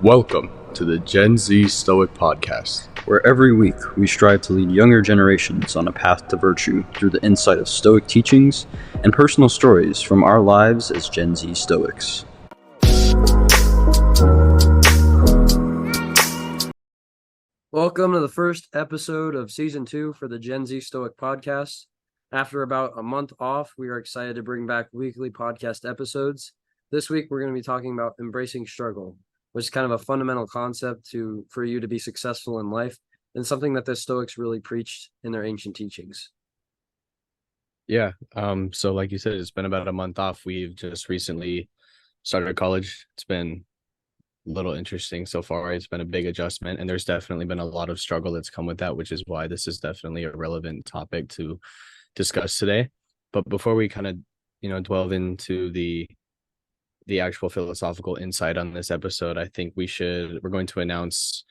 Welcome to the Gen Z Stoic Podcast, where every week we strive to lead younger generations on a path to virtue through the insight of Stoic teachings and personal stories from our lives as Gen Z Stoics. Welcome to the first episode of Season 2 for the Gen Z Stoic Podcast. After about a month off, we are excited to bring back weekly podcast episodes. This week, we're going to be talking about embracing struggle, which is kind of a fundamental concept for you to be successful in life, and something that the Stoics really preached in their ancient teachings. Yeah. So like you said, it's been about a month off. We've just recently started college. It's been a little interesting so far. It's been a big adjustment, and there's definitely been a lot of struggle that's come with that, which is why this is definitely a relevant topic to discuss today. But before we kind of, delve into the actual philosophical insight on this episode, I think we're going to announce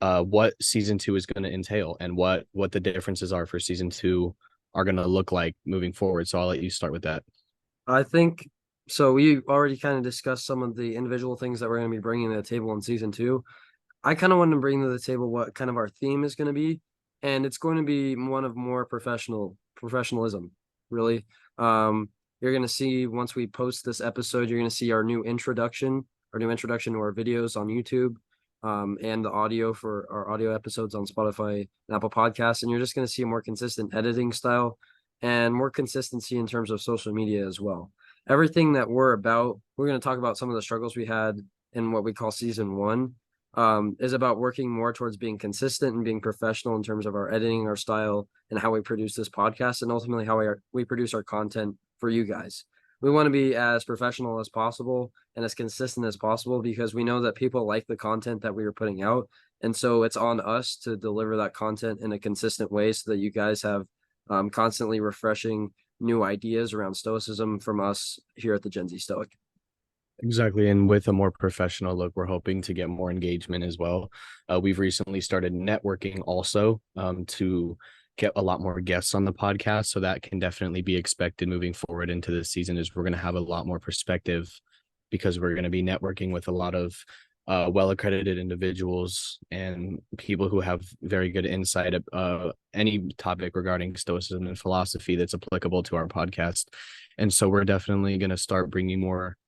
what season 2 is going to entail and what the differences are for season 2 are going to look like moving forward. So I'll let you start with that. I think so. We already kind of discussed some of the individual things that we're going to be bringing to the table in season 2. I kind of wanted to bring to the table what kind of our theme is going to be, and it's going to be one of more professionalism, really. You're going to see, once we post this episode, you're going to see our new introduction to our videos on YouTube, and the audio for our audio episodes on Spotify and Apple Podcasts. And you're just going to see a more consistent editing style and more consistency in terms of social media as well. Everything that we're going to talk about some of the struggles we had in what we call season 1, is about working more towards being consistent and being professional in terms of our editing, our style, and how we produce this podcast, and ultimately how we produce our content for you guys. We want to be as professional as possible and as consistent as possible, because we know that people like the content that we are putting out. And so it's on us to deliver that content in a consistent way so that you guys have constantly refreshing new ideas around Stoicism from us here at the Gen Z Stoic. Exactly. And with a more professional look, we're hoping to get more engagement as well. We've recently started networking also, to get a lot more guests on the podcast. So that can definitely be expected moving forward into this season, is we're going to have a lot more perspective, because we're going to be networking with a lot of well-accredited individuals and people who have very good insight of any topic regarding Stoicism and philosophy that's applicable to our podcast. And so we're definitely going to start bringing more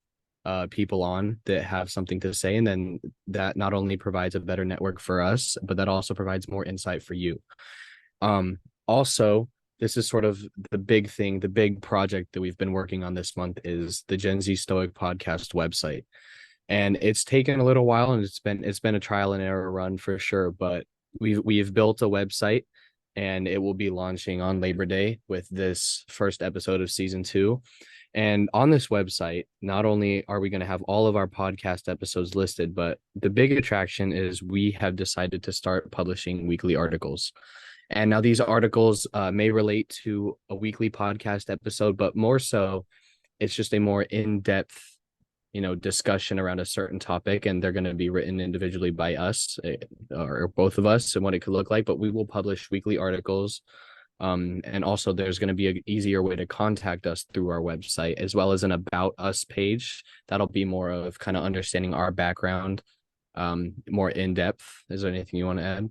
people on that have something to say, and then that not only provides a better network for us, but that also provides more insight for you. Also, this is sort of the big thing, the big project that we've been working on this month is the Gen Z Stoic Podcast website. And it's taken a little while, and it's been a trial and error run for sure, but we've built a website, and it will be launching on Labor Day with this first episode of season 2. And on this website, not only are we going to have all of our podcast episodes listed, but the big attraction is we have decided to start publishing weekly articles. And now these articles may relate to a weekly podcast episode, but more so, it's just a more in-depth, discussion around a certain topic, and they're going to be written individually by us or both of us and what it could look like. But we will publish weekly articles. And also there's going to be an easier way to contact us through our website, as well as an about us page. That'll be more of kind of understanding our background, more in depth. Is there anything you want to add?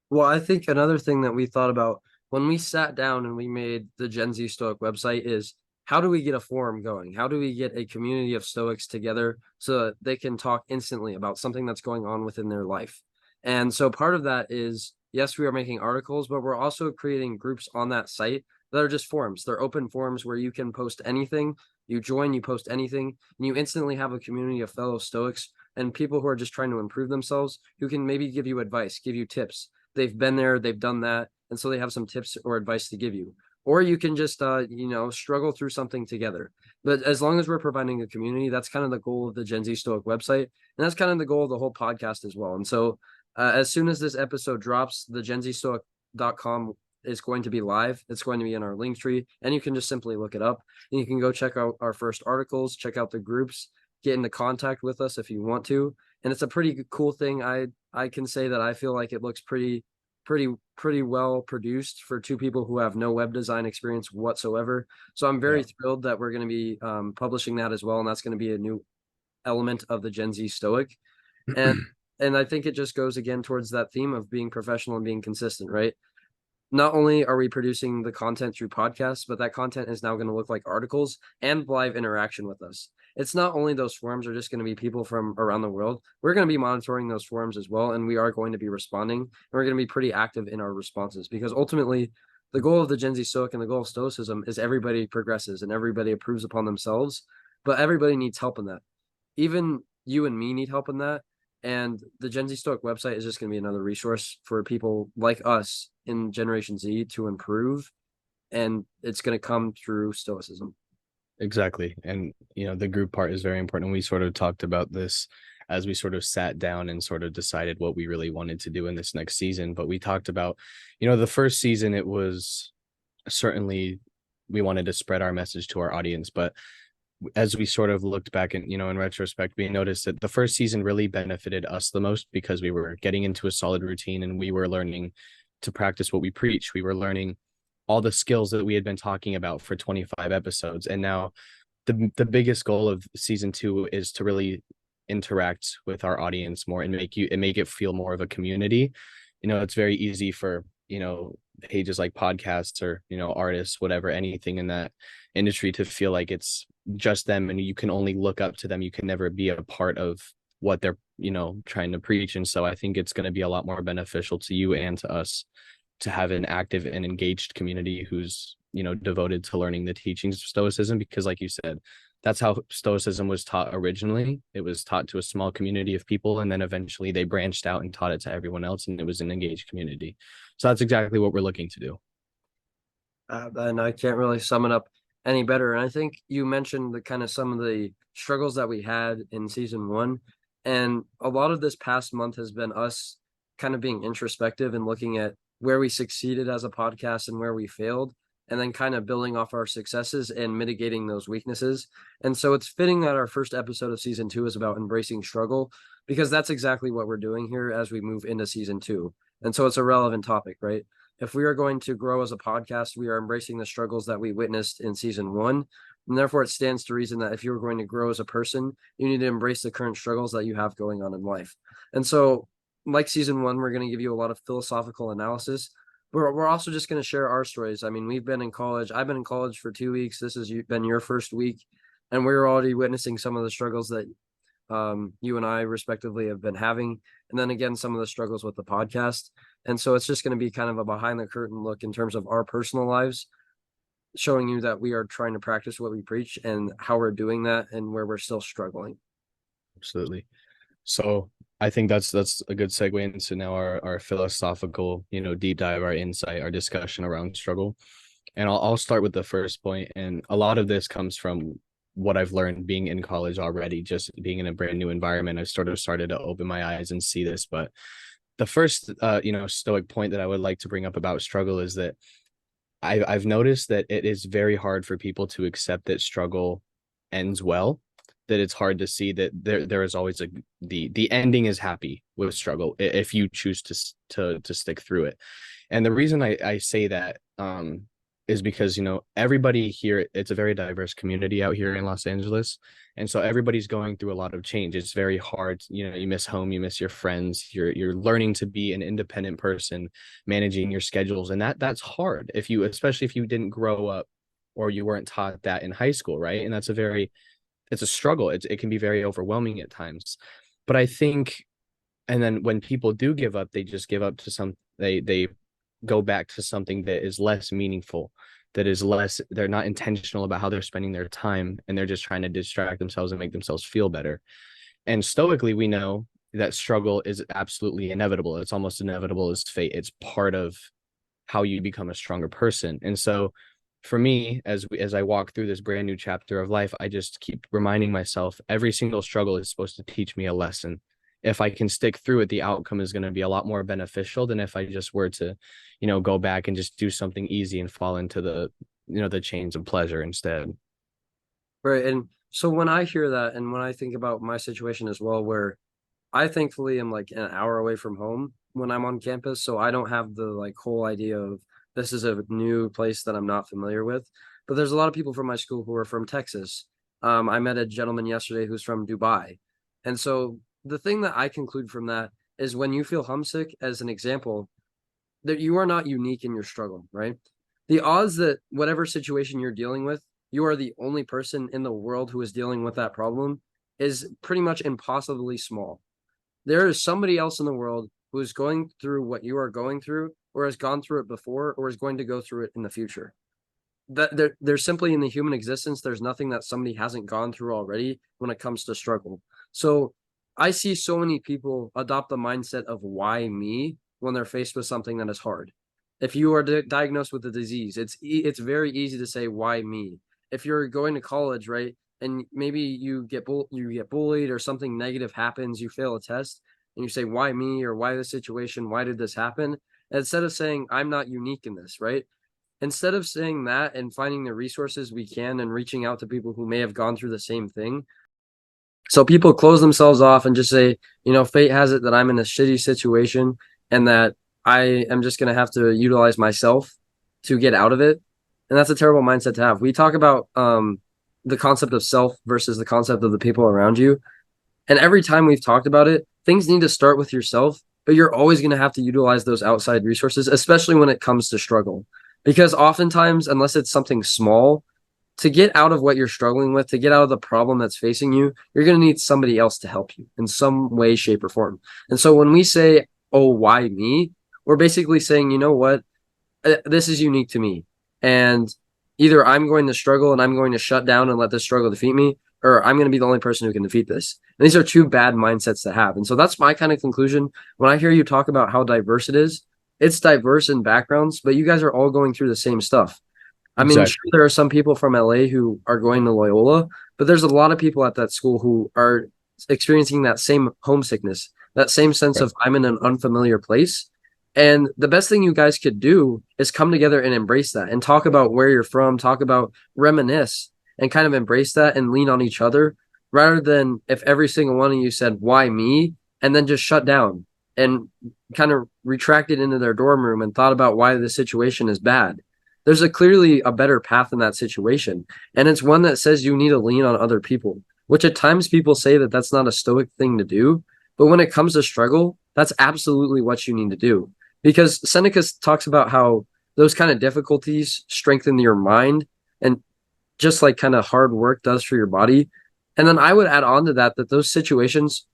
Well, I think another thing that we thought about when we sat down and we made the Gen Z Stoic website is, how do we get a forum going? How do we get a community of Stoics together so that they can talk instantly about something that's going on within their life? And so part of that is, yes, we are making articles, but we're also creating groups on that site that are just forums. They're open forums where you can post anything. You join, you post anything, and you instantly have a community of fellow Stoics and people who are just trying to improve themselves, who can maybe give you advice, give you tips. They've been there, they've done that, and so they have some tips or advice to give you. Or you can just, struggle through something together. But as long as we're providing a community, that's kind of the goal of the Gen Z Stoic website, and that's kind of the goal of the whole podcast as well. And so as soon as this episode drops, the genzstoic.com is going to be live. It's going to be in our link tree, and you can just simply look it up. And you can go check out our first articles, check out the groups, get into contact with us if you want to. And it's a pretty cool thing. I can say that I feel like it looks pretty well produced for two people who have no web design experience whatsoever. So I'm very thrilled that we're going to be publishing that as well, and that's going to be a new element of the Gen Z Stoic. And I think it just goes again towards that theme of being professional and being consistent, right? Not only are we producing the content through podcasts, but that content is now going to look like articles and live interaction with us. It's not only those forums are just going to be people from around the world. We're going to be monitoring those forums as well, and we are going to be responding. And we're going to be pretty active in our responses because ultimately, the goal of the Gen Z Stoic and the goal of Stoicism is everybody progresses and everybody improves upon themselves, but everybody needs help in that. Even you and me need help in that. And the Gen Z Stoic website is just going to be another resource for people like us in Generation Z to improve. And it's going to come through Stoicism. Exactly. And, the group part is very important. We sort of talked about this as we sort of sat down and sort of decided what we really wanted to do in this next season. But we talked about, the first season, it was certainly we wanted to spread our message to our audience. But as we sort of looked back and, in retrospect, we noticed that the first season really benefited us the most because we were getting into a solid routine and we were learning to practice what we preach. We were learning all the skills that we had been talking about for 25 episodes. And now the biggest goal of season 2 is to really interact with our audience more and make it feel more of a community. It's very easy for, pages like podcasts or, artists, whatever, anything in that industry to feel like it's just them and you can only look up to them. You can never be a part of what they're, trying to preach. And so I think it's going to be a lot more beneficial to you and to us to have an active and engaged community who's, devoted to learning the teachings of Stoicism, because like you said, that's how Stoicism was taught originally. It was taught to a small community of people, and then eventually they branched out and taught it to everyone else, and it was an engaged community. So that's exactly what we're looking to do. And I can't really sum it up any better. And I think you mentioned the kind of some of the struggles that we had in season 1. And a lot of this past month has been us kind of being introspective and looking at where we succeeded as a podcast and where we failed, and then kind of building off our successes and mitigating those weaknesses. And so it's fitting that our first episode of season 2 is about embracing struggle, because that's exactly what we're doing here as we move into season 2. And so it's a relevant topic, right? If we are going to grow as a podcast, we are embracing the struggles that we witnessed in season 1. And therefore, it stands to reason that if you're going to grow as a person, you need to embrace the current struggles that you have going on in life. And so, like season 1, we're going to give you a lot of philosophical analysis. We're also just going to share our stories. I mean, we've been in college. I've been in college for 2 weeks. This has been your first week. And we're already witnessing some of the struggles that you and I respectively have been having. And then again, some of the struggles with the podcast. And so it's just going to be kind of a behind the curtain look in terms of our personal lives, showing you that we are trying to practice what we preach and how we're doing that and where we're still struggling. Absolutely. So I think that's a good segue into now our philosophical, deep dive, our insight, our discussion around struggle. And I'll start with the first point. And a lot of this comes from what I've learned being in college already, just being in a brand new environment. I've sort of started to open my eyes and see this. But the first, Stoic point that I would like to bring up about struggle is that I've noticed that it is very hard for people to accept that struggle ends well, that it's hard to see that there is always the ending is happy with struggle if you choose to stick through it. And the reason I say that is because everybody here, it's a very diverse community out here in Los Angeles, and so everybody's going through a lot of change. It's very hard. You miss home, you miss your friends, you're learning to be an independent person, managing your schedules, and that's hard especially if you didn't grow up or you weren't taught that in high school, right? And it's a struggle. It can be very overwhelming at times. But I think, and then when people do give up, they just give up to they go back to something that is less meaningful, they're not intentional about how they're spending their time, and they're just trying to distract themselves and make themselves feel better. And stoically, we know that struggle is absolutely inevitable. It's almost inevitable as fate. It's part of how you become a stronger person. And so for me, as I walk through this brand new chapter of life, I just keep reminding myself every single struggle is supposed to teach me a lesson. If I can stick through it, the outcome is going to be a lot more beneficial than if I just were to, go back and just do something easy and fall into the chains of pleasure instead. Right. And so when I hear that, and when I think about my situation as well, where I thankfully am like an hour away from home when I'm on campus, so I don't have the whole idea of this is a new place that I'm not familiar with. But there's a lot of people from my school who are from Texas. I met a gentleman yesterday who's from Dubai. And so the thing that I conclude from that is when you feel homesick, as an example, that you are not unique in your struggle, right? The odds that whatever situation you're dealing with, you are the only person in the world who is dealing with that problem is pretty much impossibly small. There is somebody else in the world who is going through what you are going through, or has gone through it before, or is going to go through it in the future. That there's simply in the human existence, there's nothing that somebody hasn't gone through already when it comes to struggle. So I see so many people adopt the mindset of why me when they're faced with something that is hard. If you are diagnosed with a disease, it's very easy to say why me. If you're going to college, right, and maybe you get bullied or something negative happens, you fail a test, and you say why me, or why this situation, why did this happen? And instead of saying I'm not unique in this, right? Instead of saying that and finding the resources we can and reaching out to people who may have gone through the same thing. So people close themselves off and just say, fate has it that I'm in a shitty situation and that I am just going to have to utilize myself to get out of it. And that's a terrible mindset to have. We talk about the concept of self versus the concept of the people around you. And every time we've talked about it, things need to start with yourself, but you're always going to have to utilize those outside resources, especially when it comes to struggle. Because oftentimes, unless it's something small, to get out of what you're struggling with, to get out of the problem that's facing you, you're going to need somebody else to help you in some way, shape, or form. And so when we say, oh, why me? We're basically saying, you know what? This is unique to me. And either I'm going to struggle and I'm going to shut down and let this struggle defeat me, or I'm going to be the only person who can defeat this. And these are two bad mindsets to have. And so that's my kind of conclusion. When I hear you talk about how diverse it is, it's diverse in backgrounds, but you guys are all going through the same stuff. I mean, sure, there are some people from LA who are going to Loyola, but there's a lot of people at that school who are experiencing that same homesickness, that same sense of I'm in an unfamiliar place. And the best thing you guys could do is come together and embrace that and talk about where you're from, talk about reminisce and kind of embrace that and lean on each other, rather than if every single one of you said, why me? And then just shut down and kind of retracted into their dorm room and thought about why the situation is bad. There's clearly a better path in that situation. And it's one that says you need to lean on other people, which at times people say that that's not a stoic thing to do. But when it comes to struggle, that's absolutely what you need to do. Because Seneca talks about how those kind of difficulties strengthen your mind, and just like kind of hard work does for your body. And then I would add on to that those situations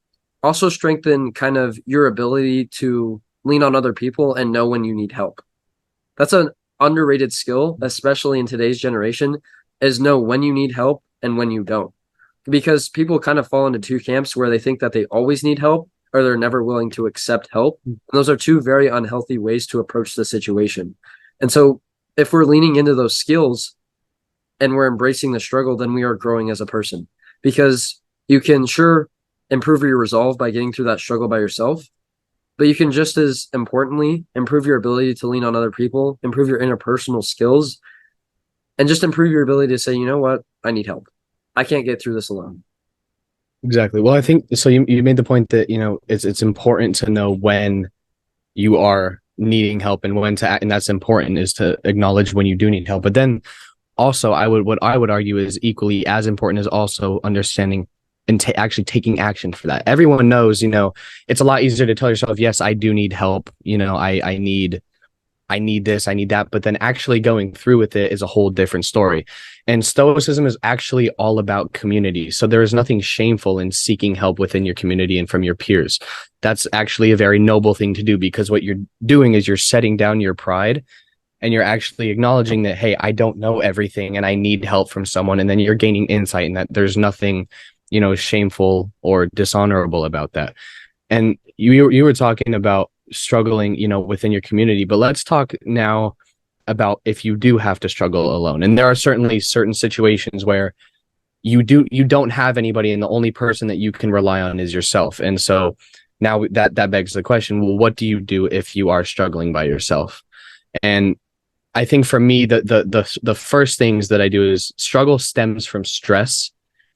also strengthen kind of your ability to lean on other people and know when you need help. That's an underrated skill, especially in today's generation, is know when you need help and when you don't. Because people kind of fall into two camps where they think that they always need help or they're never willing to accept help. And those are two very unhealthy ways to approach the situation. And so if we're leaning into those skills and we're embracing the struggle, then we are growing as a person. Because you can sure improve your resolve by getting through that struggle by yourself, but you can just as importantly improve your ability to lean on other people, improve your interpersonal skills, and just improve your ability to say, you know what, I need help. I can't get through this alone. Exactly. Well, I think so. You made the point that, it's important to know when you are needing help and when to act, and that's important, is to acknowledge when you do need help. But then also, what I would argue is equally as important is also understanding and actually taking action for that. Everyone knows, it's a lot easier to tell yourself, yes, I do need help. I need this, I need that. But then actually going through with it is a whole different story. And Stoicism is actually all about community. So there is nothing shameful in seeking help within your community and from your peers. That's actually a very noble thing to do, because what you're doing is you're setting down your pride and you're actually acknowledging that, hey, I don't know everything and I need help from someone. And then you're gaining insight, and that there's nothing shameful or dishonorable about that. And you were talking about struggling, within your community, but let's talk now about if you do have to struggle alone. And there are certainly certain situations where you don't have anybody, and the only person that you can rely on is yourself. And so now that begs the question, well, what do you do if you are struggling by yourself? And I think for me, the first things that I do is struggle stems from stress.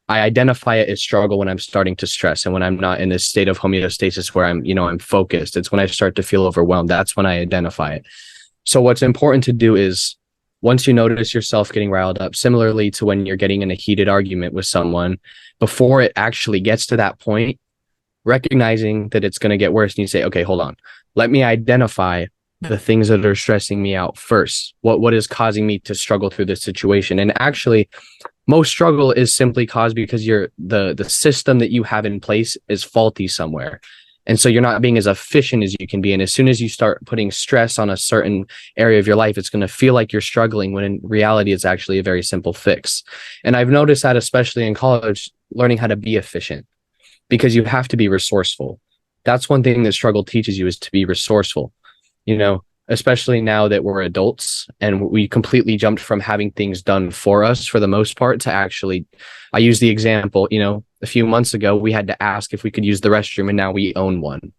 I identify it as struggle when I'm starting to stress and when I'm not in this state of homeostasis where I'm focused. It's when I start to feel overwhelmed. That's when I identify it. So what's important to do is, once you notice yourself getting riled up, similarly to when you're getting in a heated argument with someone, before it actually gets to that point, recognizing that it's going to get worse, and you say, okay, hold on, let me identify the things that are stressing me out first. What is causing me to struggle through this situation? And actually, most struggle is simply caused because the system that you have in place is faulty somewhere. And so you're not being as efficient as you can be. And as soon as you start putting stress on a certain area of your life, it's going to feel like you're struggling, when in reality, it's actually a very simple fix. And I've noticed that, especially in college, learning how to be efficient, because you have to be resourceful. That's one thing that struggle teaches you, is to be resourceful, especially now that we're adults and we completely jumped from having things done for us for the most part to actually, I use the example, a few months ago, we had to ask if we could use the restroom, and now we own one,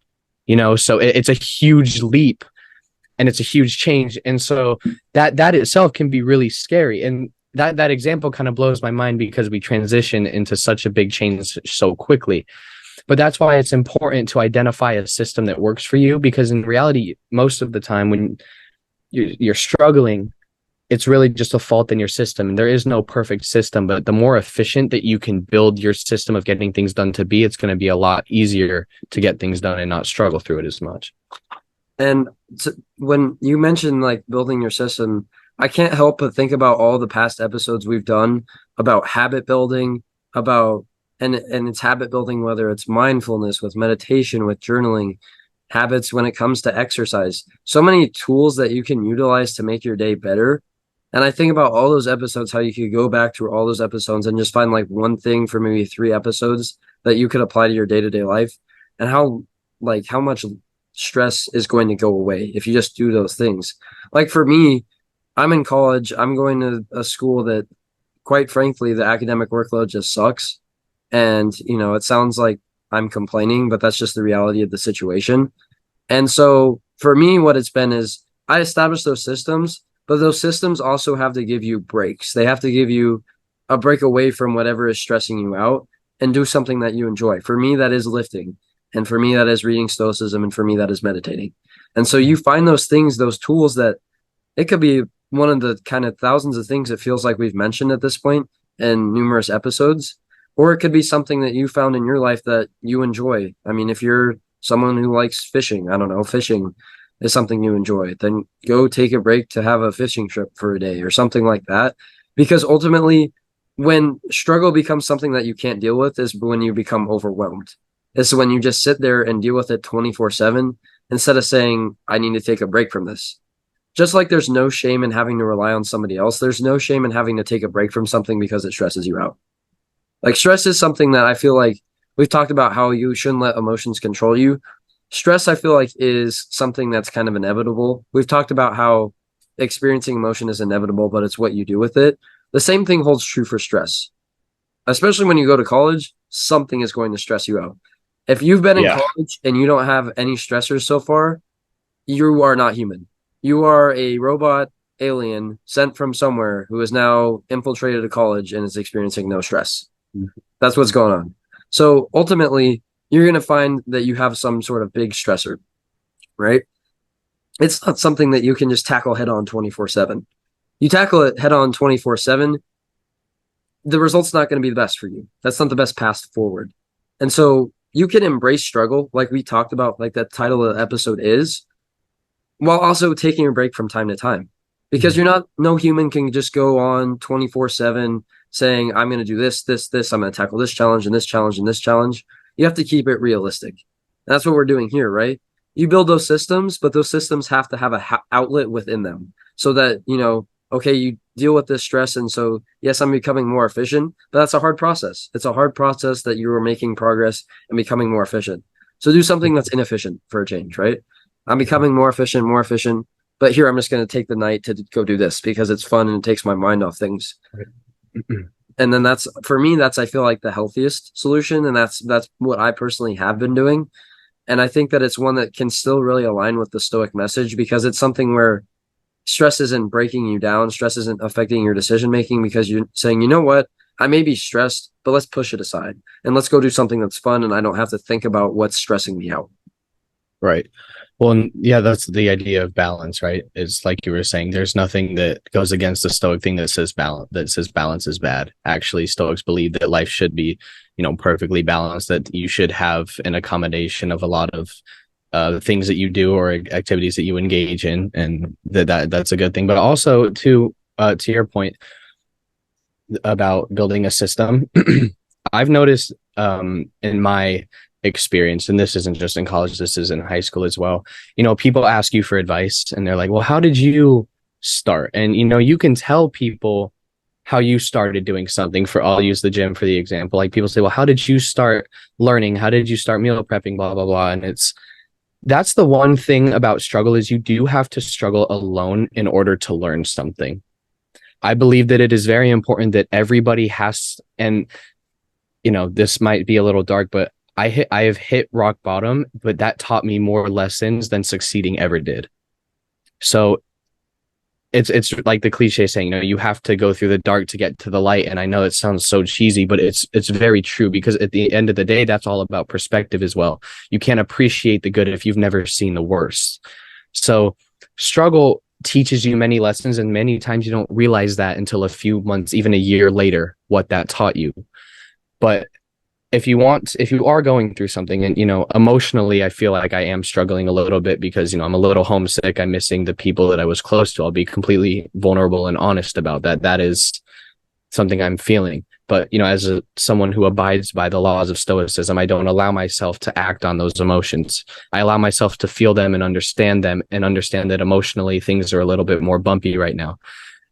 so it's a huge leap and it's a huge change. And so that itself can be really scary. And that example kind of blows my mind, because we transition into such a big change so quickly. But that's why it's important to identify a system that works for you, because in reality, most of the time when you're struggling, it's really just a fault in your system. And there is no perfect system, but the more efficient that you can build your system of getting things done to be, it's going to be a lot easier to get things done and not struggle through it as much. And when you mentioned like building your system, I can't help but think about all the past episodes we've done about habit building, about and it's habit building, whether it's mindfulness, with meditation, with journaling, habits when it comes to exercise. So many tools that you can utilize to make your day better. And I think about all those episodes, how you could go back through all those episodes and just find like one thing for maybe 3 episodes that you could apply to your day-to-day life, and how much stress is going to go away if you just do those things. Like for me, I'm in college. I'm going to a school that, quite frankly, the academic workload just sucks. And, it sounds like I'm complaining, but that's just the reality of the situation. And so for me, what it's been is I established those systems, but those systems also have to give you breaks. They have to give you a break away from whatever is stressing you out and do something that you enjoy. For me, that is lifting. And for me, that is reading Stoicism. And for me, that is meditating. And so you find those things, those tools, that it could be one of the kind of thousands of things it feels like we've mentioned at this point in numerous episodes. Or it could be something that you found in your life that you enjoy. I mean, if you're someone who likes fishing, I don't know, fishing is something you enjoy, then go take a break to have a fishing trip for a day or something like that. Because ultimately, when struggle becomes something that you can't deal with, is when you become overwhelmed. It's when you just sit there and deal with it 24/7 instead of saying, I need to take a break from this. Just like there's no shame in having to rely on somebody else, there's no shame in having to take a break from something because it stresses you out. Like stress is something that I feel like we've talked about, how you shouldn't let emotions control you. Stress, I feel like, is something that's kind of inevitable. We've talked about how experiencing emotion is inevitable, but it's what you do with it. The same thing holds true for stress. Especially when you go to college, something is going to stress you out. If you've been in college and you don't have any stressors so far, you are not human. You are a robot alien sent from somewhere who has now infiltrated a college and is experiencing no stress. That's what's going on. So ultimately, you're going to find that you have some sort of big stressor, right? It's not something that you can just tackle head on 24/7. You tackle it head on 24/7, the result's not going to be the best for you. That's not the best path forward. And so you can embrace struggle, like we talked about, like that title of the episode is, while also taking a break from time to time. Because no human can just go on 24/7 saying, I'm going to do this, I'm going to tackle this challenge and this challenge and this challenge. You have to keep it realistic. And that's what we're doing here, right? You build those systems, but those systems have to have a outlet within them so that, okay, you deal with this stress. And so, yes, I'm becoming more efficient, but that's a hard process. It's a hard process that you are making progress and becoming more efficient. So do something that's inefficient for a change, right? I'm becoming more efficient, but here I'm just going to take the night to go do this because it's fun and it takes my mind off things. Right. And then that's, for me, that's, I feel like, the healthiest solution. And that's what I personally have been doing. And I think that it's one that can still really align with the Stoic message, because it's something where stress isn't breaking you down. Stress isn't affecting your decision-making, because you're saying, you know what, I may be stressed, but let's push it aside and let's go do something that's fun. And I don't have to think about what's stressing me out. Right. Well, and yeah, that's the idea of balance, right? It's like you were saying, there's nothing that goes against the Stoic thing that says balance is bad. Actually, Stoics believe that life should be perfectly balanced, that you should have an accommodation of a lot of things that you do or activities that you engage in, and that's a good thing. But also to your point about building a system, I've noticed in my experience, and this isn't just in college, this is in high school as well, people ask you for advice and they're like, well, how did you start? And you can tell people how you started doing something. I'll use the gym for the example. Like, people say, well, how did you start learning? How did you start meal prepping? Blah, blah, blah. And that's the one thing about struggle, is you do have to struggle alone in order to learn something. I believe that it is very important that everybody has, and this might be a little dark, but I have hit rock bottom, but that taught me more lessons than succeeding ever did. So it's like the cliche saying, you have to go through the dark to get to the light. And I know it sounds so cheesy, but it's very true, because at the end of the day, that's all about perspective as well. You can't appreciate the good if you've never seen the worst. So struggle teaches you many lessons, and many times you don't realize that until a few months, even a year later, what that taught you. But if you are going through something, and emotionally, I feel like I am struggling a little bit, because I'm a little homesick. I'm missing the people that I was close to. I'll be completely vulnerable and honest about that. That is something I'm feeling. But as someone who abides by the laws of Stoicism, I don't allow myself to act on those emotions. I allow myself to feel them and understand that emotionally things are a little bit more bumpy right now.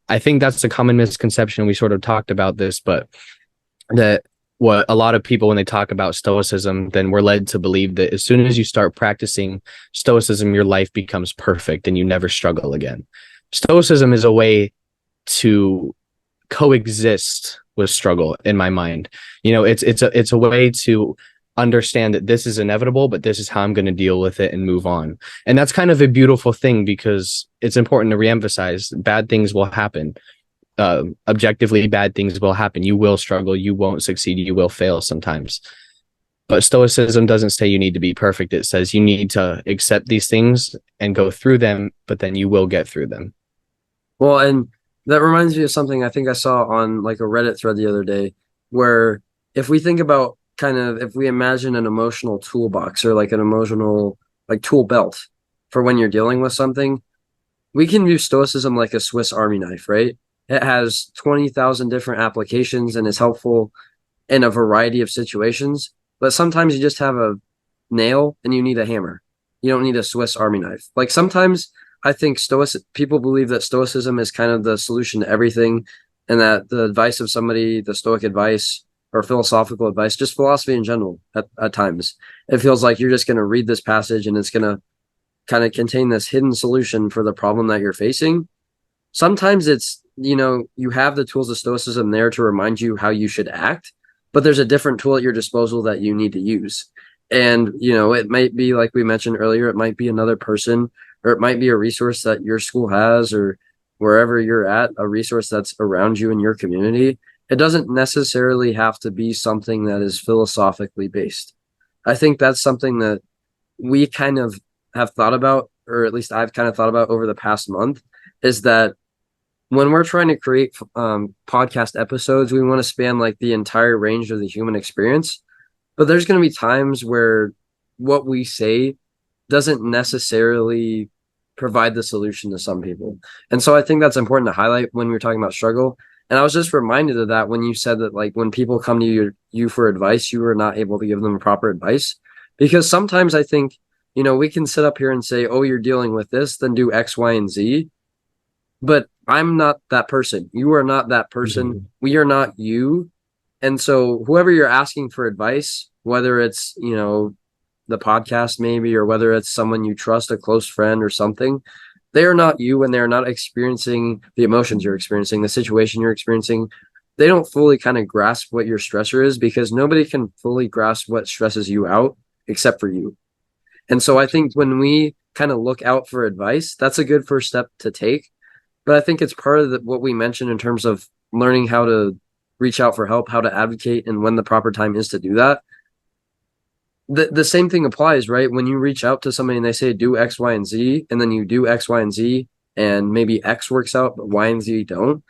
I think that's a common misconception. We sort of talked about this, but that what a lot of people, when they talk about Stoicism, then we're led to believe that as soon as you start practicing Stoicism, your life becomes perfect and you never struggle again. Stoicism is a way to coexist with struggle, in my mind. It's a way to understand that this is inevitable, but this is how I'm going to deal with it and move on. And that's kind of a beautiful thing, because it's important to reemphasize bad things will happen. Objectively, bad things will happen. You will struggle, you won't succeed, you will fail sometimes. But Stoicism doesn't say you need to be perfect. It says you need to accept these things and go through them, but then you will get through them. Well, and that reminds me of something I think I saw on like a Reddit thread the other day, where if we think about if we imagine an emotional toolbox, or like an emotional like tool belt for when you're dealing with something, we can view Stoicism like a Swiss Army knife, right? It has 20,000 different applications and is helpful in a variety of situations. But sometimes you just have a nail and you need a hammer. You don't need a Swiss Army knife. Like, sometimes I think people believe that Stoicism is kind of the solution to everything, and that the advice of somebody, the Stoic advice or philosophical advice, just philosophy in general, at times, it feels like you're just going to read this passage and it's going to kind of contain this hidden solution for the problem that you're facing. Sometimes it's, you have the tools of Stoicism there to remind you how you should act, but there's a different tool at your disposal that you need to use. And, it might be, like we mentioned earlier, it might be another person, or it might be a resource that your school has, or wherever you're at, a resource that's around you in your community. It doesn't necessarily have to be something that is philosophically based. I think that's something that we kind of have thought about, or at least I've kind of thought about over the past month, is that when we're trying to create podcast episodes, we want to span like the entire range of the human experience. But there's going to be times where what we say doesn't necessarily provide the solution to some people. And so I think that's important to highlight when we're talking about struggle. And I was just reminded of that when you said that, like, when people come to you for advice, you are not able to give them proper advice. Because sometimes I think, we can sit up here and say, oh, you're dealing with this, then do X, Y, and Z. But I'm not that person. You are not that person. Mm-hmm. We are not you. And so whoever you're asking for advice, whether it's, the podcast maybe, or whether it's someone you trust, a close friend or something, they are not you, and they're not experiencing the emotions you're experiencing, the situation you're experiencing. They don't fully kind of grasp what your stressor is, because nobody can fully grasp what stresses you out except for you. And so I think when we kind of look out for advice, that's a good first step to take. But I think it's part of what we mentioned in terms of learning how to reach out for help, how to advocate, and when the proper time is to do that. The same thing applies, right? When you reach out to somebody and they say, do X, Y, and Z, and then you do X, Y, and Z, and maybe X works out, but Y and Z don't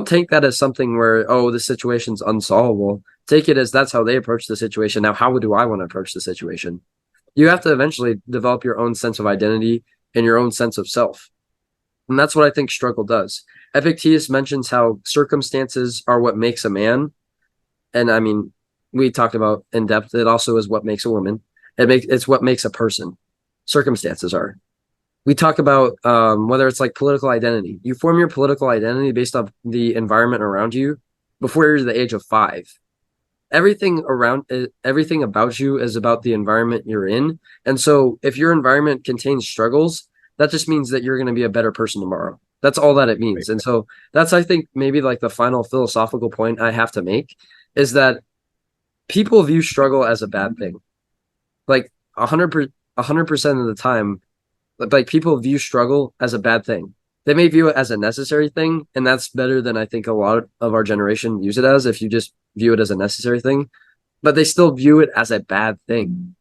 take that as something where, oh, the situation's unsolvable. take it as that's how they approach the situation. Now, how do I want to approach the situation? You have to eventually develop your own sense of identity and your own sense of self. And that's what I think struggle does. Epictetus mentions how circumstances are what makes a man. And I mean, we talked about in depth, it also is what makes a woman. It's what makes a person. Circumstances are. We talk about whether it's like political identity. You form your political identity based on the environment around you before you're the age of 5. Everything about you is about the environment you're in. And so if your environment contains struggles, that just means that you're going to be a better person tomorrow. That's all that it means. Right. And so that's, I think, maybe like the final philosophical point I have to make is that people view struggle as a bad thing. Like 100% of the time, like people view struggle as a bad thing. They may view it as a necessary thing, and that's better than I think a lot of our generation use it as, if you just view it as a necessary thing, but they still view it as a bad thing.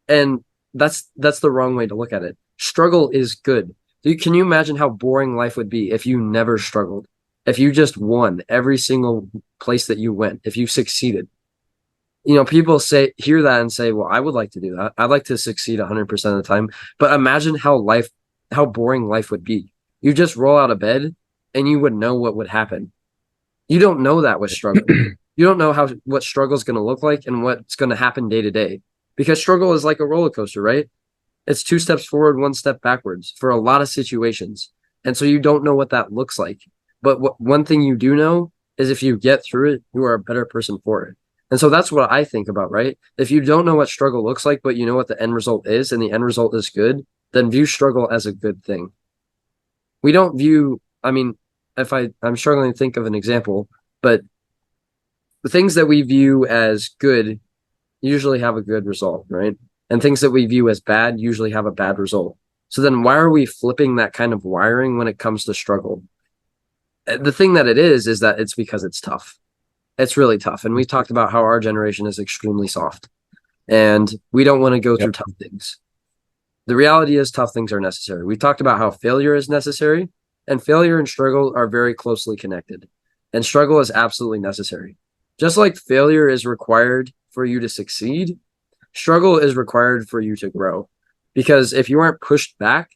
And that's the wrong way to look at it. Struggle is good. Can you imagine how boring life would be if you never struggled? If you just won every single place that you went, if you succeeded? You know, people hear that and say, well, I would like to do that. I'd like to succeed 100% of the time. But imagine how boring life would be. You just roll out of bed and you would know what would happen. You don't know that with struggle. You don't know what struggle is going to look like and what's going to happen day to day, because struggle is like a roller coaster, right? It's 2 steps forward, 1 step backwards for a lot of situations. And so you don't know what that looks like. But one thing you do know is if you get through it, you are a better person for it. And so that's what I think about, right? If you don't know what struggle looks like, but you know what the end result is, and the end result is good, then view struggle as a good thing. We don't view, I mean, I'm struggling to think of an example, but the things that we view as good usually have a good result, right? And things that we view as bad usually have a bad result. So then why are we flipping that kind of wiring when it comes to struggle? The thing that it is that it's because it's tough. It's really tough. And we talked about how our generation is extremely soft and we don't want to go through tough things. The reality is tough things are necessary. We talked about how failure is necessary, and failure and struggle are very closely connected, and struggle is absolutely necessary. Just like failure is required for you to succeed, struggle is required for you to grow. Because if you aren't pushed back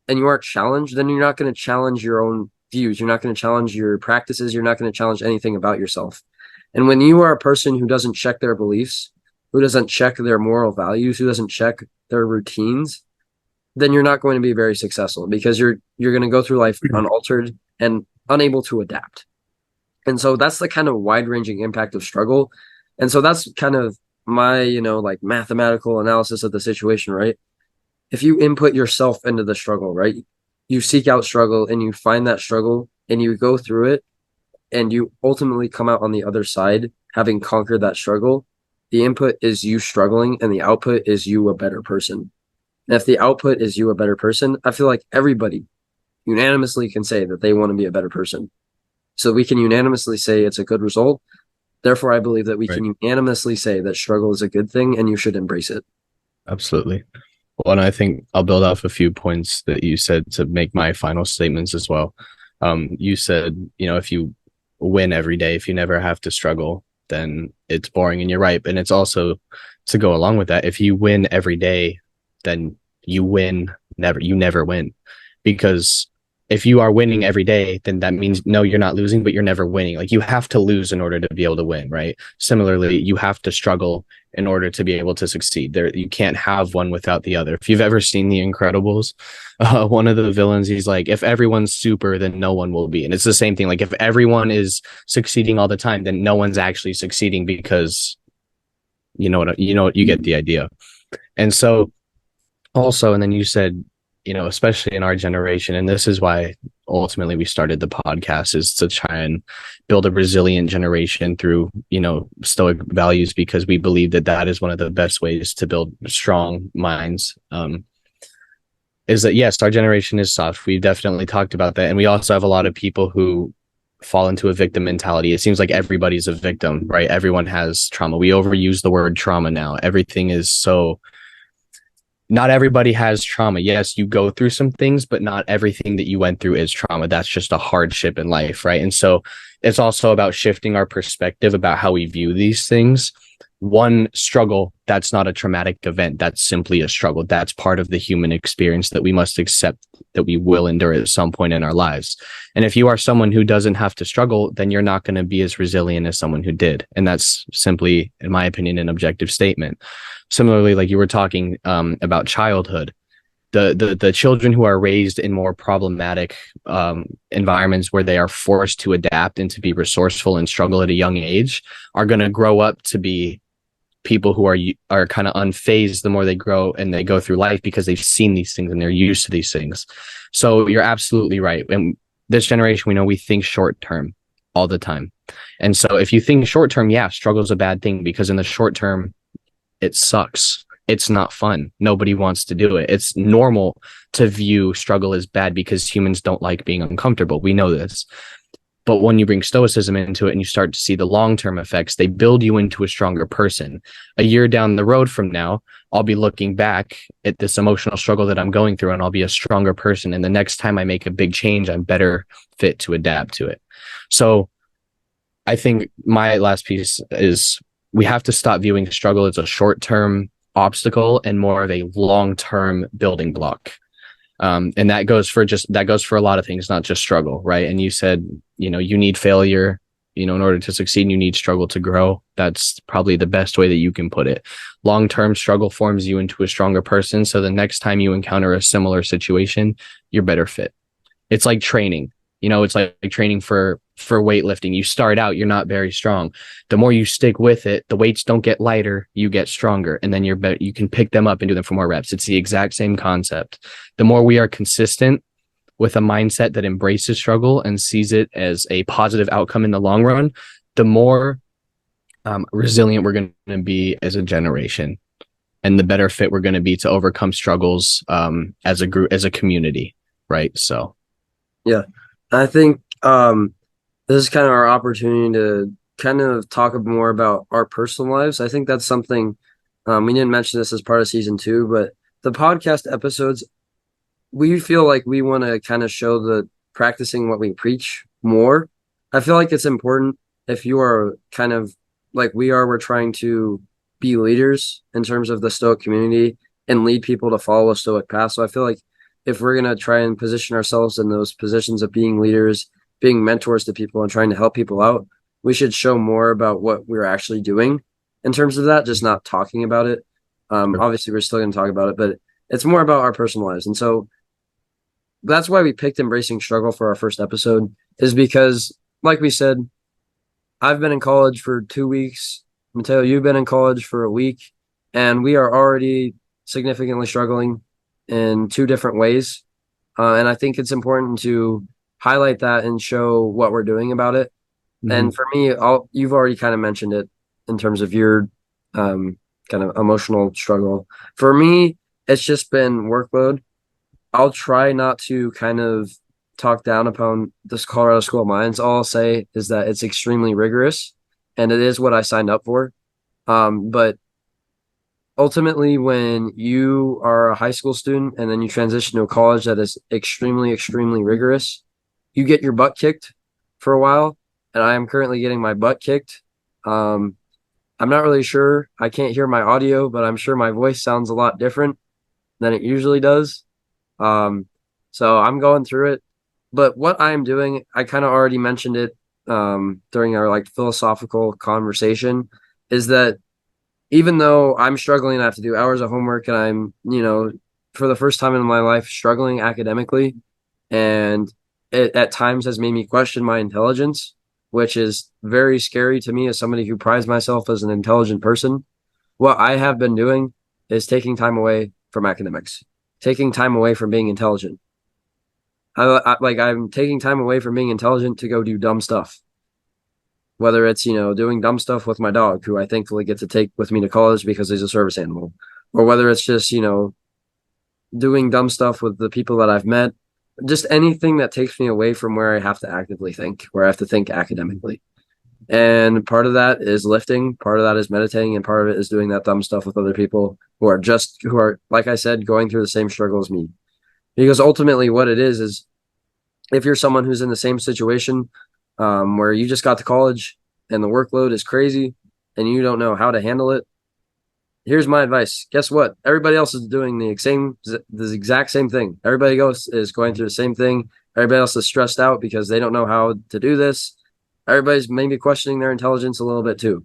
and you aren't challenged, then you're not going to challenge your own views. You're not going to challenge your practices. You're not going to challenge anything about yourself. And when you are a person who doesn't check their beliefs, who doesn't check their moral values, who doesn't check their routines, then you're not going to be very successful, because you're going to go through life unaltered and unable to adapt. And so that's the kind of wide-ranging impact of struggle. And so that's kind of my, like mathematical analysis of the situation, right? If you input yourself into the struggle, right? You seek out struggle and you find that struggle and you go through it and you ultimately come out on the other side having conquered that struggle. The input is you struggling and the output is you a better person. And if the output is you a better person, I feel like everybody unanimously can say that they want to be a better person. So we can unanimously say it's a good result. Therefore, I believe that we can unanimously say that struggle is a good thing and you should embrace it. Absolutely. Well, and I think I'll build off a few points that you said to make my final statements as well. You said, if you win every day, if you never have to struggle, then it's boring, and you're right. And it's also, to go along with that, if you win every day, then you never win. Because if you are winning every day, then that means, no, you're not losing, but you're never winning. Like, you have to lose in order to be able to win, right? Similarly, you have to struggle in order to be able to succeed. You can't have one without the other. If you've ever seen The Incredibles, one of the villains, he's like, if everyone's super, then no one will be. And it's the same thing. Like, if everyone is succeeding all the time, then no one's actually succeeding, because you get the idea. And so also, and then you said, especially in our generation, and this is why ultimately we started the podcast, is to try and build a resilient generation through, Stoic values, because we believe that is one of the best ways to build strong minds. Is that, yes, our generation is soft. We've definitely talked about that. And we also have a lot of people who fall into a victim mentality. It seems like everybody's a victim, right? Everyone has trauma. We overuse the word trauma now. Everything is so not everybody has trauma. Yes, you go through some things, but not everything that you went through is trauma. That's just a hardship in life, right? And so it's also about shifting our perspective about how we view these things. One struggle, that's not a traumatic event. That's simply a struggle. That's part of the human experience that we must accept that we will endure at some point in our lives. And if you are someone who doesn't have to struggle, then you're not going to be as resilient as someone who did. And that's simply, in my opinion, an objective statement. Similarly, like you were talking about childhood, the children who are raised in more problematic environments where they are forced to adapt and to be resourceful and struggle at a young age are going to grow up to be people who are kind of unfazed the more they grow and they go through life, because they've seen these things and they're used to these things. So you're absolutely right. And this generation, we know we think short term all the time. And so if you think short term, yeah, struggle is a bad thing, because in the short term, it sucks. It's not fun. Nobody wants to do it. It's normal to view struggle as bad because humans don't like being uncomfortable. We know this. But when you bring stoicism into it and you start to see the long-term effects, they build you into a stronger person. A year down the road from now, I'll be looking back at this emotional struggle that I'm going through, and I'll be a stronger person. And the next time I make a big change, I'm better fit to adapt to it. So I think my last piece is we have to stop viewing struggle as a short-term obstacle and more of a long-term building block. And that goes for a lot of things, not just struggle, right? And you said, you need failure, in order to succeed, and you need struggle to grow. That's probably the best way that you can put it. Long-term struggle forms you into a stronger person. So the next time you encounter a similar situation, you're better fit. It's like training. It's like training for weightlifting. You start out, you're not very strong. The more you stick with it, the weights don't get lighter, you get stronger, and then you can pick them up and do them for more reps. It's the exact same concept. The more we are consistent with a mindset that embraces struggle and sees it as a positive outcome in the long run, the more resilient we're going to be as a generation, and the better fit we're going to be to overcome struggles as a group, as a community, right? So yeah, I think this is kind of our opportunity to kind of talk more about our personal lives. I think that's something we didn't mention this as part of season 2, but the podcast episodes, we feel like we want to kind of show the practicing what we preach more. I feel like it's important if you are kind of like we are, we're trying to be leaders in terms of the Stoic community and lead people to follow a Stoic path. So I feel like if we're going to try and position ourselves in those positions of being leaders, being mentors to people and trying to help people out, we should show more about what we're actually doing in terms of that, just not talking about it. Obviously, we're still going to talk about it, but it's more about our personal lives. And so that's why we picked Embracing Struggle for our first episode, is because, like we said, I've been in college for 2 weeks. Mateo, you've been in college for a week, and we are already significantly struggling in 2 different ways. And I think it's important to highlight that and show what we're doing about it. Mm-hmm. And for me, you've already kind of mentioned it in terms of your kind of emotional struggle. For me, it's just been workload. I'll try not to kind of talk down upon this Colorado School of Mines. All I'll say is that it's extremely rigorous, and it is what I signed up for. But ultimately, when you are a high school student and then you transition to a college that is extremely, extremely rigorous, you get your butt kicked for a while, and I am currently getting my butt kicked. I'm not really sure. I can't hear my audio, but I'm sure my voice sounds a lot different than it usually does. So I'm going through it. But what I'm doing, I kind of already mentioned it during our philosophical conversation, is that even though I'm struggling, I have to do hours of homework, and I'm, for the first time in my life, struggling academically, and it at times has made me question my intelligence, which is very scary to me as somebody who prides myself as an intelligent person. What I have been doing is taking time away from academics, taking time away from being intelligent. I'm taking time away from being intelligent to go do dumb stuff. Whether it's, doing dumb stuff with my dog, who I thankfully get to take with me to college because he's a service animal, or whether it's just, doing dumb stuff with the people that I've met, just anything that takes me away from where I have to actively think, where I have to think academically. And part of that is lifting, part of that is meditating, and part of it is doing that dumb stuff with other people who are, like I said, going through the same struggle as me. Because ultimately what it is if you're someone who's in the same situation, where you just got to college and the workload is crazy and you don't know how to handle it, here's my advice. Guess what? Everybody else is doing the exact same thing. Everybody else is going through the same thing. Everybody else is stressed out because they don't know how to do this. Everybody's maybe questioning their intelligence a little bit too.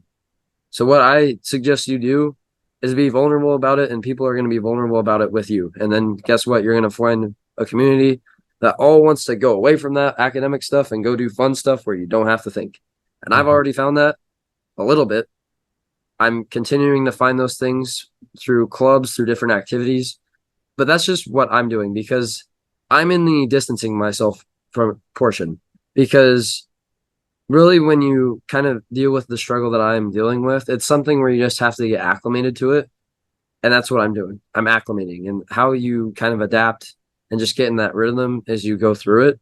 So what I suggest you do is be vulnerable about it, and people are going to be vulnerable about it with you. And then guess what? You're going to find a community that all wants to go away from that academic stuff and go do fun stuff where you don't have to think. And I've already found that a little bit. I'm continuing to find those things through clubs, through different activities. But that's just what I'm doing, because I'm in the distancing myself from portion. Because really, when you kind of deal with the struggle that I'm dealing with, it's something where you just have to get acclimated to it. And that's what I'm doing. I'm acclimating, and how you kind of adapt and just get in that rhythm as you go through it.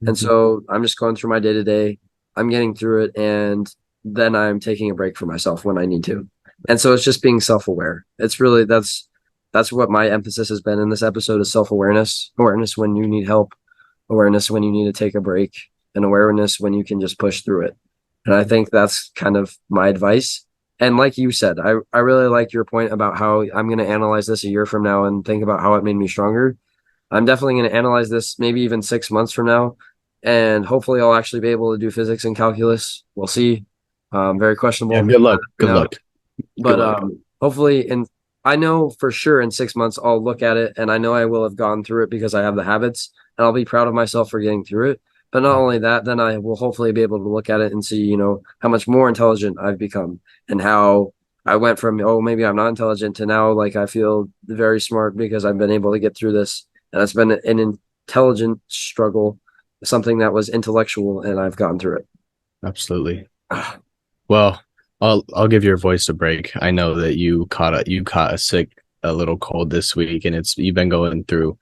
And so I'm just going through my day to day. I'm getting through it, and then I'm taking a break for myself when I need to. And so it's just being self-aware. It's really, that's what my emphasis has been in this episode, is self-awareness. Awareness when you need help, awareness when you need to take a break, and awareness when you can just push through it. And I think that's kind of my advice. And like you said, I really like your point about how I'm going to analyze this a year from now and think about how it made me stronger. I'm definitely going to analyze this maybe even 6 months from now. And hopefully I'll actually be able to do physics and calculus. We'll see. Very questionable. Yeah, good luck. Good luck. But hopefully, and I know for sure in 6 months I'll look at it, and I know I will have gone through it because I have the habits, and I'll be proud of myself for getting through it. But not only that, then I will hopefully be able to look at it and see, how much more intelligent I've become, and how I went from, oh, maybe I'm not intelligent, to now, like, I feel very smart because I've been able to get through this. And it's been an intelligent struggle, something that was intellectual, and I've gotten through it. Absolutely. Well, I'll give your voice a break. I know that you caught a little cold this week, and you've been going through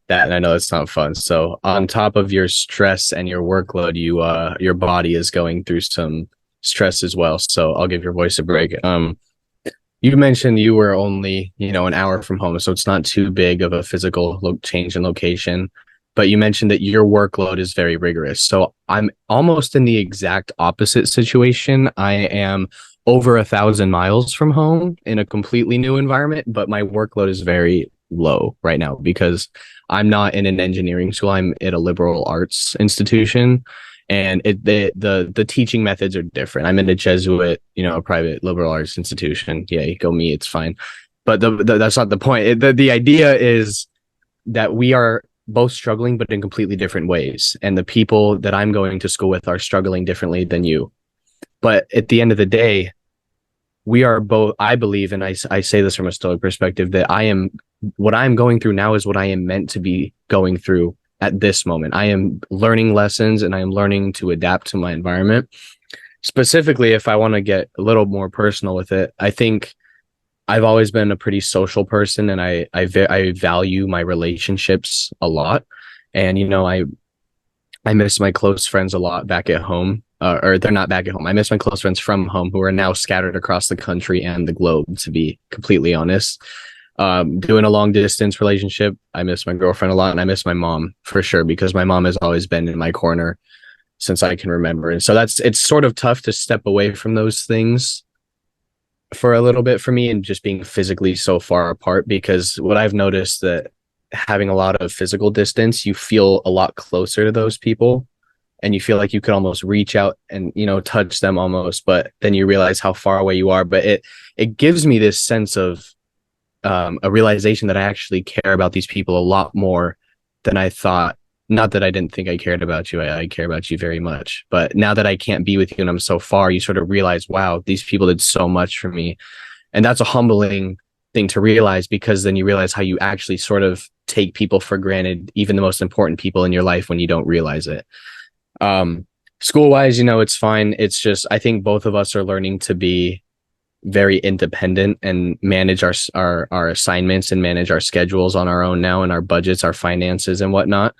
that, and I know it's not fun. So on top of your stress and your workload, your body is going through some stress as well. So I'll give your voice a break. You mentioned you were only, an hour from home, so it's not too big of a physical change in location. But you mentioned that your workload is very rigorous. So I'm almost in the exact opposite situation. I am over 1,000 miles from home in a completely new environment, but my workload is very low right now because I'm not in an engineering school. I'm at a liberal arts institution, and the teaching methods are different. I'm in a Jesuit, a private liberal arts institution. Yeah, go me, it's fine. But that's not the point. The idea is that we are both struggling, but in completely different ways. And the people that I'm going to school with are struggling differently than you. But at the end of the day, we are both, I believe, and I say this from a Stoic perspective, that what I'm going through now is what I am meant to be going through at this moment. I am learning lessons, and I am learning to adapt to my environment. Specifically, if I want to get a little more personal with it, I think I've always been a pretty social person, and I value my relationships a lot. And, I miss my close friends a lot back at home, or they're not back at home. I miss my close friends from home who are now scattered across the country and the globe, to be completely honest. Doing a long distance relationship, I miss my girlfriend a lot, and I miss my mom for sure, because my mom has always been in my corner since I can remember. And so it's sort of tough to step away from those things for a little bit for me, and just being physically so far apart, because what I've noticed that having a lot of physical distance, you feel a lot closer to those people, and you feel like you could almost reach out and, touch them almost, but then you realize how far away you are. But it gives me this sense of a realization that I actually care about these people a lot more than I thought. Not that I didn't think I cared about you. I care about you very much. But now that I can't be with you and I'm so far, you sort of realize, wow, these people did so much for me. And that's a humbling thing to realize, because then you realize how you actually sort of take people for granted, even the most important people in your life, when you don't realize it. School-wise, it's fine. It's just, I think both of us are learning to be very independent and manage our assignments and manage our schedules on our own now, and our budgets, our finances and whatnot.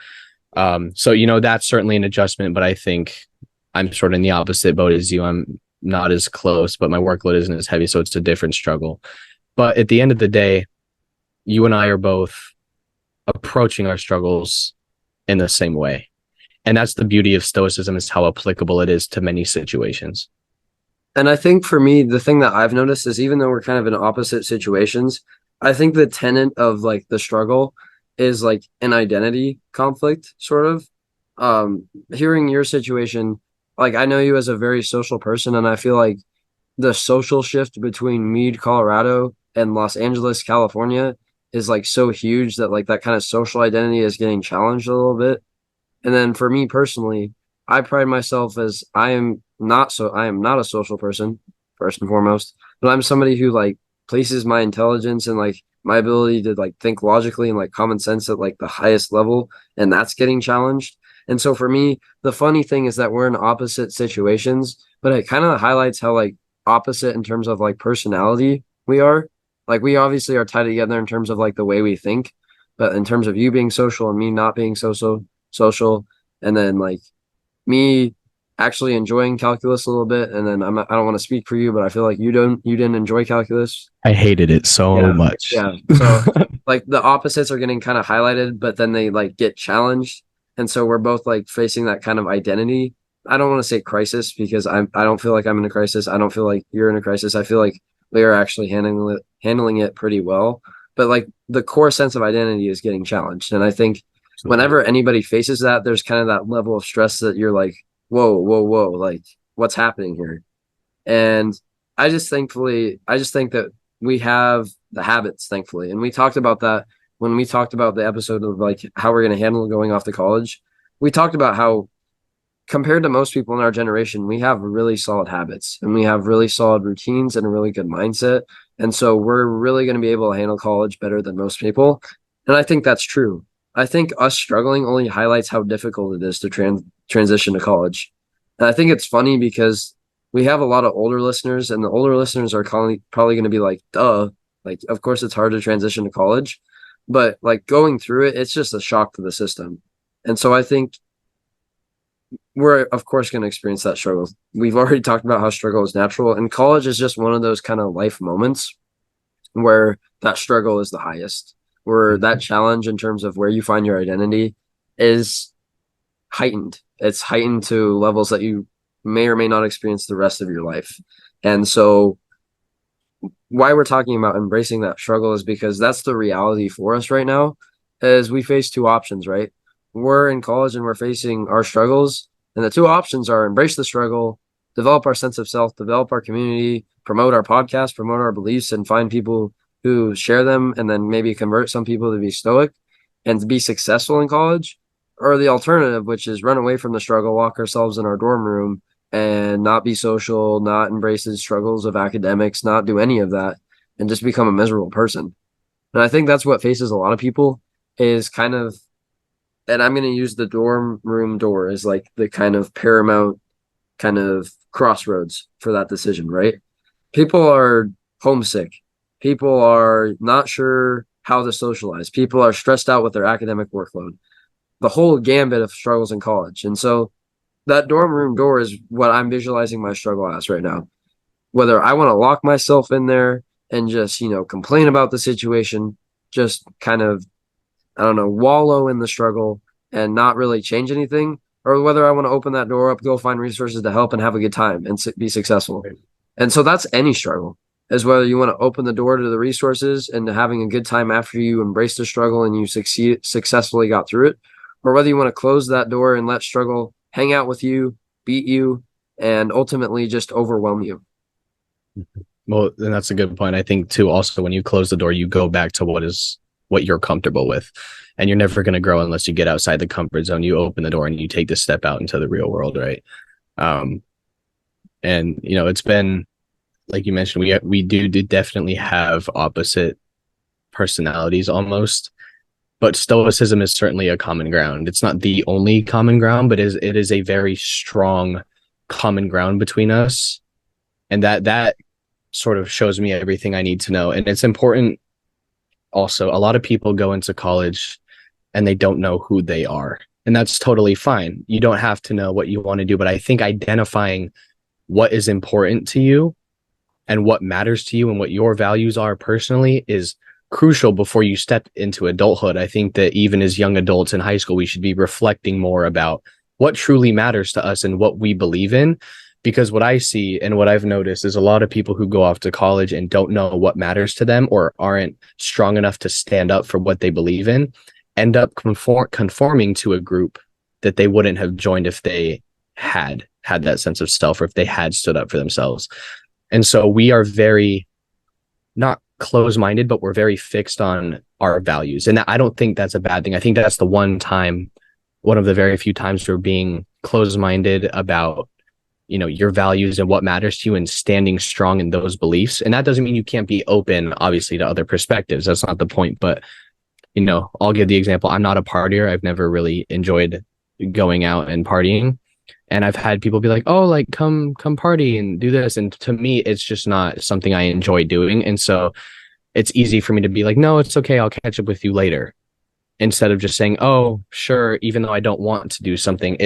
So, that's certainly an adjustment, but I think I'm sort of in the opposite boat as you. I'm not as close, but my workload isn't as heavy, so it's a different struggle. But at the end of the day, you and I are both approaching our struggles in the same way. And that's the beauty of Stoicism, is how applicable it is to many situations. And I think for me, the thing that I've noticed is, even though we're kind of in opposite situations, I think the tenet of like the struggle is like an identity conflict, sort of. Hearing your situation, like I know you as a very social person, and I feel like the social shift between Meade, Colorado and Los Angeles, California is like so huge that like that kind of social identity is getting challenged a little bit. And then for me personally, I pride myself as I am not a social person, first and foremost, but I'm somebody who like places my intelligence and like my ability to like think logically and like common sense at like the highest level, and that's getting challenged. And so for me, the funny thing is that we're in opposite situations, but it kind of highlights how like opposite in terms of like personality we are. Like we obviously are tied together in terms of like the way we think, but in terms of you being social and me not being social, and then like me actually enjoying calculus a little bit, and then I don't want to speak for you, but I feel like you didn't enjoy calculus. I hated it so much. Yeah. So like the opposites are getting kind of highlighted, but then they like get challenged. And so we're both like facing that kind of identity. I don't want to say crisis, because I don't feel like I'm in a crisis. I don't feel like you're in a crisis. I feel like we are actually handling it pretty well. But like the core sense of identity is getting challenged. And I think whenever anybody faces that, there's kind of that level of stress that you're like, whoa, like what's happening here? And I just think that we have the habits, thankfully. And we talked about that when we talked about the episode of like how we're going to handle going off to college. We talked about how, compared to most people in our generation, we have really solid habits and we have really solid routines and a really good mindset. And so we're really going to be able to handle college better than most people. And I think that's true. I think us struggling only highlights how difficult it is to transition to college. And I think it's funny because we have a lot of older listeners, and the older listeners are probably going to be like, duh, like, of course it's hard to transition to college. But like going through it, it's just a shock to the system. And so I think we're, of course, going to experience that struggle. We've already talked about how struggle is natural, and college is just one of those kind of life moments where that struggle is the highest, where that challenge in terms of where you find your identity is heightened. It's heightened to levels that you may or may not experience the rest of your life. And so why we're talking about embracing that struggle is because that's the reality for us right now, is we face two options, right? We're in college and we're facing our struggles, and the two options are embrace the struggle, develop our sense of self, develop our community, promote our podcast, promote our beliefs, and find people who share them, and then maybe convert some people to be stoic and to be successful in college. Or the alternative, which is run away from the struggle, lock ourselves in our dorm room and not be social, not embrace the struggles of academics, not do any of that, and just become a miserable person. And I think that's what faces a lot of people, is kind of, and I'm going to use the dorm room door as like the kind of paramount kind of crossroads for that decision, right? People are homesick. People are not sure how to socialize. People are stressed out with their academic workload, the whole gambit of struggles in college. And so that dorm room door is what I'm visualizing my struggle as right now. Whether I want to lock myself in there and just, complain about the situation, just kind of, I don't know, wallow in the struggle and not really change anything, or whether I want to open that door up, go find resources to help and have a good time and be successful. Right. And so that's any struggle, is whether you want to open the door to the resources and to having a good time after you embrace the struggle and you successfully got through it, or whether you want to close that door and let struggle hang out with you, beat you, and ultimately just overwhelm you. Well, and that's a good point. I think too, also, when you close the door, you go back to what you're comfortable with, and you're never going to grow unless you get outside the comfort zone. You open the door and you take the step out into the real world. Right. And it's been, like you mentioned, we do definitely have opposite personalities almost, but stoicism is certainly a common ground. It's not the only common ground, but it is a very strong common ground between us. And that sort of shows me everything I need to know. And it's important also, a lot of people go into college and they don't know who they are. And that's totally fine. You don't have to know what you want to do, but I think identifying what is important to you and what matters to you and what your values are personally is crucial before you step into adulthood. I think that even as young adults in high school, we should be reflecting more about what truly matters to us and what we believe in. Because what I see and what I've noticed is a lot of people who go off to college and don't know what matters to them or aren't strong enough to stand up for what they believe in end up conforming to a group that they wouldn't have joined if they had that sense of self or if they had stood up for themselves. And so we are very not close-minded, but we're very fixed on our values. And I don't think that's a bad thing. I think that's the one of the very few times we're being close-minded about, your values and what matters to you and standing strong in those beliefs. And that doesn't mean you can't be open, obviously, to other perspectives. That's not the point. But, I'll give the example. I'm not a partier. I've never really enjoyed going out and partying. And I've had people be like, oh, like come party and do this. And to me, it's just not something I enjoy doing. And so it's easy for me to be like, no, it's okay. I'll catch up with you later. Instead of just saying, oh, sure, even though I don't want to do something.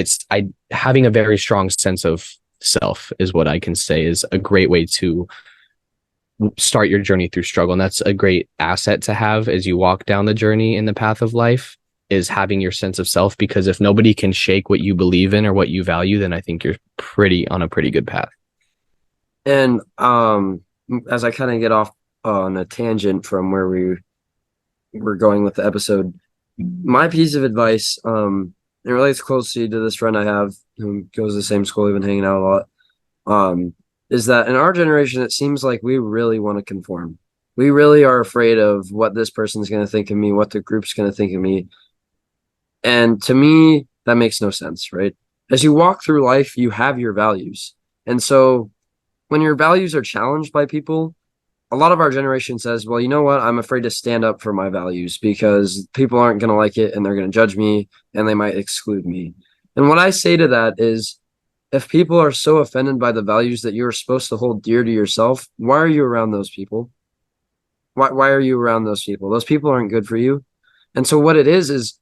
Having a very strong sense of self is what I can say is a great way to start your journey through struggle. And that's a great asset to have as you walk down the journey in the path of life, is having your sense of self, because if nobody can shake what you believe in or what you value, then I think you're on a pretty good path. And as I kind of get off on a tangent from where we were going with the episode, my piece of advice, it relates closely to this friend I have who goes to the same school, we've been hanging out a lot, is that in our generation, it seems like we really want to conform. We really are afraid of what this person's going to think of me, what the group's going to think of me. And to me, that makes no sense, right? As you walk through life, you have your values. And so when your values are challenged by people, a lot of our generation says, well, you know what? I'm afraid to stand up for my values because people aren't going to like it and they're going to judge me and they might exclude me. And what I say to that is, if people are so offended by the values that you're supposed to hold dear to yourself, why are you around those people? Why are you around those people? Those people aren't good for you. And so what it is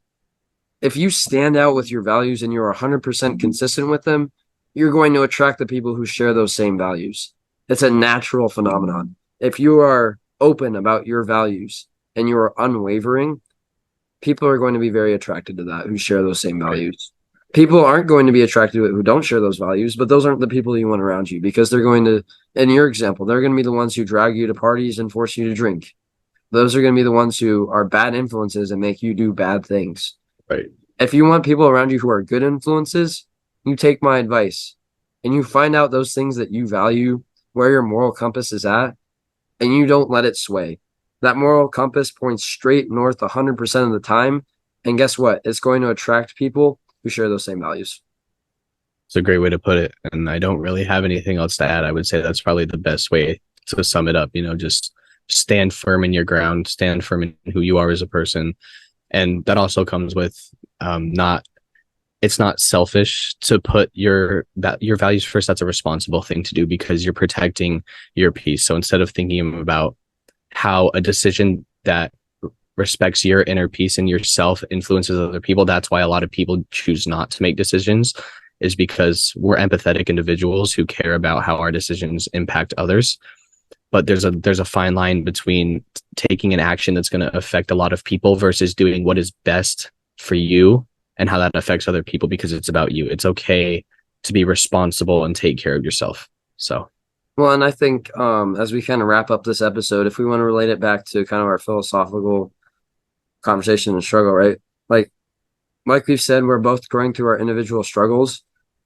if you stand out with your values and you're 100% consistent with them, you're going to attract the people who share those same values. It's a natural phenomenon. If you are open about your values and you are unwavering, people are going to be very attracted to that, who share those same values. People aren't going to be attracted to it who don't share those values, but those aren't the people you want around you, because they're going to, in your example, they're going to be the ones who drag you to parties and force you to drink. Those are going to be the ones who are bad influences and make you do bad things. Right. If you want people around you who are good influences, you take my advice and you find out those things that you value, where your moral compass is at, and you don't let it sway. That moral compass points straight north 100% of the time. And guess what? It's going to attract people who share those same values. It's a great way to put it. And I don't really have anything else to add. I would say that's probably the best way to sum it up. Just stand firm in your ground, stand firm in who you are as a person. And that also comes with it's not selfish to put your values first. That's a responsible thing to do because you're protecting your peace. So instead of thinking about how a decision that respects your inner peace and yourself influences other people, that's why a lot of people choose not to make decisions, is because we're empathetic individuals who care about how our decisions impact others. But there's a fine line between taking an action that's going to affect a lot of people versus doing what is best for you and how that affects other people, because it's about you. It's okay to be responsible and take care of yourself. So, well, and I think as we kind of wrap up this episode, if we want to relate it back to kind of our philosophical conversation and struggle, right? Like we've said, we're both going through our individual struggles.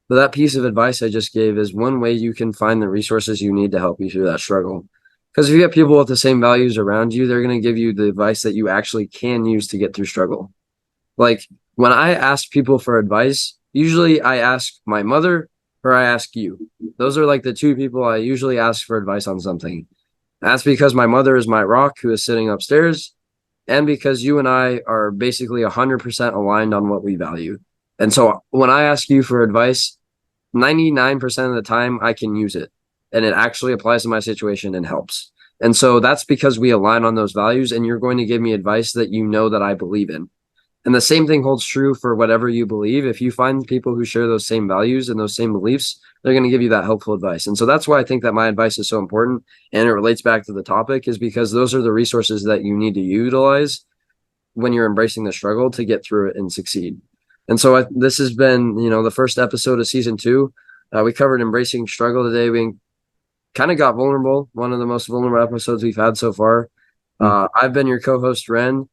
But that piece of advice I just gave is one way you can find the resources you need to help you through that struggle. Because if you have people with the same values around you, they're going to give you the advice that you actually can use to get through struggle. Like when I ask people for advice, usually I ask my mother or I ask you. Those are like the two people I usually ask for advice on something. That's because my mother is my rock who is sitting upstairs, and because you and I are basically 100% aligned on what we value. And so when I ask you for advice, 99% of the time I can use it and it actually applies to my situation and helps. And so that's because we align on those values, and you're going to give me advice that you know that I believe in. And the same thing holds true for whatever you believe. If you find people who share those same values and those same beliefs, they're going to give you that helpful advice. And so that's why I think that my advice is so important. And it relates back to the topic, is because those are the resources that you need to utilize when you're embracing the struggle to get through it and succeed. And so this has been, the first episode of season 2. We covered embracing struggle today. We kind of got vulnerable. One of the most vulnerable episodes we've had so far. I've been your co-host, Ren.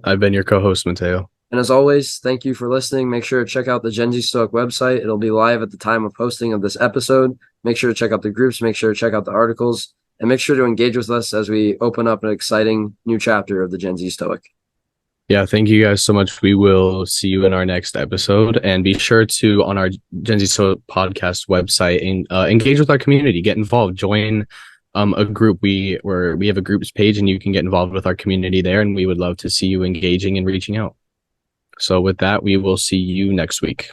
I've been your co-host, Mateo. And as always, thank you for listening. Make sure to check out the Gen Z Stoic website. It'll be live at the time of posting of this episode. Make sure to check out the groups. Make sure to check out the articles. And make sure to engage with us as we open up an exciting new chapter of the Gen Z Stoic. Yeah, thank you guys so much. We will see you in our next episode. And be sure to, on our Gen Z Stoic Podcast website, engage with our community. Get involved. Join a group. We have a groups page, and you can get involved with our community there, and we would love to see you engaging and reaching out. So with that, we will see you next week.